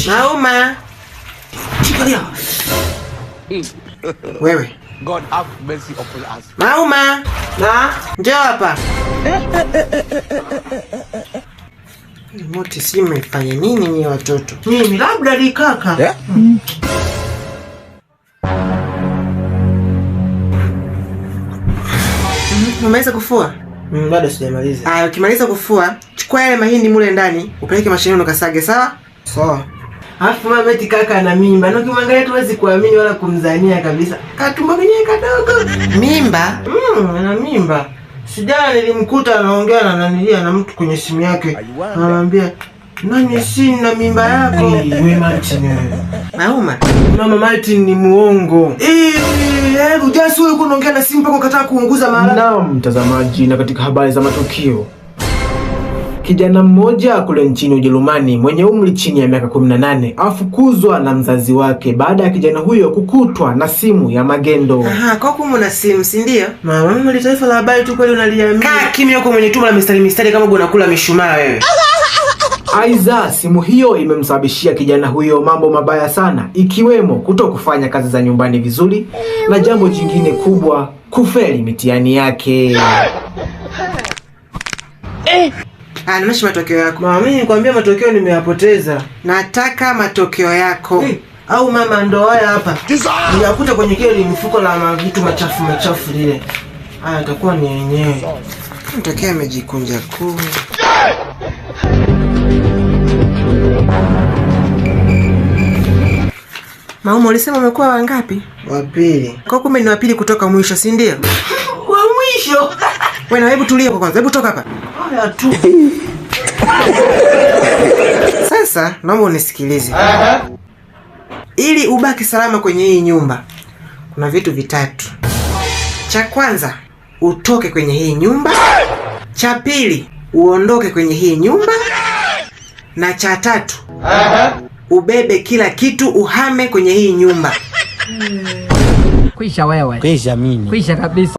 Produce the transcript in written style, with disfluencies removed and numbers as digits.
Mauma. Chikalia. Wewe. God have mercy upon us. Mauma. Na, njoo hapa. Mote si mmefanya nini ni watoto? Mimi labda likaka. Yeah? Umeweza kufua? Bado sijamaliza. Ukimaliza kufua, chukua yale mahindi mule ndani, upeleke mashineni ukasage, sawa? Sawa. Alafu mama eti kaka ana mimba. Na ukimwangalia tuwezi kuamini wala kumzania kabisa. Katumbo kenyewe kadogo. Mimba? Ana mimba. Sijana nilimkuta anaongea na nanilia na mtu kwenye simu yake. Anamwambia, "Nani sina mimba yako?" Wewe Martin. Mauma, mama Martin ni muongo. Ujasi wewe unaongea na simu mpaka ukataka kuunguza mara. Naam mtazamaji, na katika habari za matukio. Kijana mmoja kule nchini Ujerumani mwenye umri chini ya miaka 18 afukuzwa na mzazi wake baada ya kijana huyo kukutwa na simu ya magendo. Kwa kumu na simu, si ndio? Mama ni taifa la habari tu kweli unaliamini? Kaa kimya huko mwenye tumbo la mistari kama unakula mishumaa wewe. Aiza, simu hiyo imemsababishia kijana huyo mambo mabaya sana, ikiwemo kutokufanya kazi za nyumbani vizuri na jambo jingine kubwa, kufeli mitihani yake. Nimesha matokeo yako. Mama mimi nikwambia matokeo nimeyapoteza. Nataka matokeo yako. Au mama ndo haya hapa. Nikakuta kwenye kile mfuko la vitu machafu lile. Itakuwa ni yenyewe. Matokeo yamejikunja kuu. Mauma ulisema umekuwa wangapi? Wa pili. Kwa kumbe ni wa pili kutoka mwisho, si ndio? Wa mwisho. Wewe hebu tulia kwa kwanza. Hebu toka hapa. Haya tu. Sasa naomba unisikilize. Ili ubaki salama kwenye hii nyumba, kuna vitu vitatu. Cha kwanza, utoke kwenye hii nyumba. Cha pili, uondoke kwenye hii nyumba. Na cha tatu, ubebe kila kitu uhame kwenye hii nyumba. Kwisha wewe. Kwisha mimi. Kwisha kabisa.